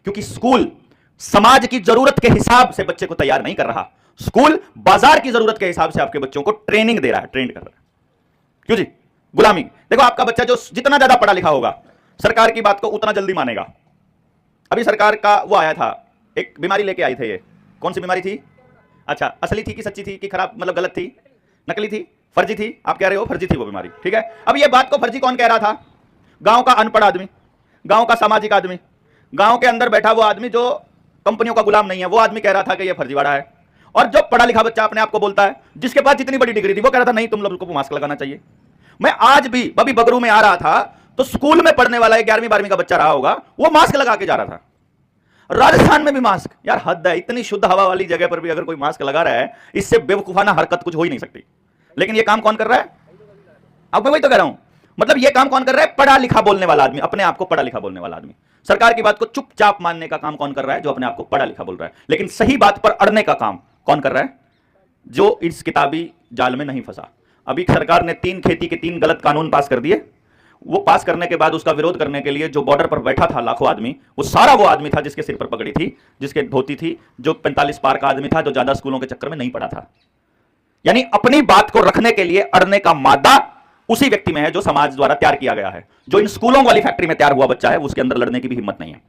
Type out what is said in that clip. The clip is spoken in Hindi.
क्योंकि स्कूल समाज की जरूरत के हिसाब से बच्चे को तैयार नहीं कर रहा, स्कूल बाजार की जरूरत के हिसाब से आपके बच्चों को ट्रेनिंग दे रहा है, ट्रेंड कर रहा है। क्यों जी? गुलामी। देखो आपका बच्चा जो जितना ज्यादा पढ़ा लिखा होगा सरकार की बात को उतना जल्दी मानेगा। अभी सरकार का वो आया था, एक बीमारी लेके आई थे, ये कौन सी बीमारी थी? अच्छा, असली थी कि सच्ची थी कि खराब, मतलब गलत थी, नकली थी, फर्जी थी? आप कह रहे हो फर्जी थी वो बीमारी, ठीक है। अब ये बात को फर्जी कौन कह रहा था? गांव का अनपढ़ आदमी, गांव का सामाजिक आदमी, गांव के अंदर बैठा वो आदमी जो कंपनियों का गुलाम नहीं है, वो आदमी कह रहा था कि ये फर्जीवाड़ा है। और जो पढ़ा लिखा बच्चा अपने आप को बोलता है, जिसके पास जितनी बड़ी डिग्री थी, वो कह रहा था नहीं तुम लोग को मास्क लगाना चाहिए। मैं आज भी अभी बगरू में आ रहा था तो स्कूल में पढ़ने वाला 11वीं 12वीं का बच्चा रहा होगा, वो मास्क लगा के जा रहा था। राजस्थान में भी मास्क, यार हद है, इतनी शुद्ध हवा वाली जगह पर भी अगर कोई मास्क लगा रहा है, इससे बेवकूफाना हरकत कुछ हो ही नहीं सकती। लेकिन ये काम कौन कर रहा है? अब मैं वही तो कह रहा हूं, मतलब ये काम कौन कर रहा है? पढ़ा लिखा बोलने वाला आदमी, अपने आप को पढ़ा लिखा बोलने वाला आदमी। सरकार की बात को चुपचाप मानने का काम कौन कर रहा है? जो अपने आप को पढ़ा लिखा बोल रहा है। लेकिन सही बात पर अड़ने का काम कौन कर रहा है? जो इस किताबी जाल में नहीं फंसा। अभी सरकार ने 3 खेती के 3 गलत कानून पास कर दिए। वो पास करने के बाद उसका विरोध करने के लिए जो बॉर्डर पर बैठा था लाखों आदमी, वो सारा वो आदमी था जिसके सिर पर पगड़ी थी, जिसके धोती थी, जो 45 पार का आदमी था, जो ज्यादा स्कूलों के चक्कर में नहीं पड़ा था। यानी अपनी बात को रखने के लिए अड़ने का मादा उसी व्यक्ति में है जो समाज द्वारा तैयार किया गया है। जो इन स्कूलों वाली फैक्ट्री में तैयार हुआ बच्चा है, उसके अंदर लड़ने की भी हिम्मत नहीं है।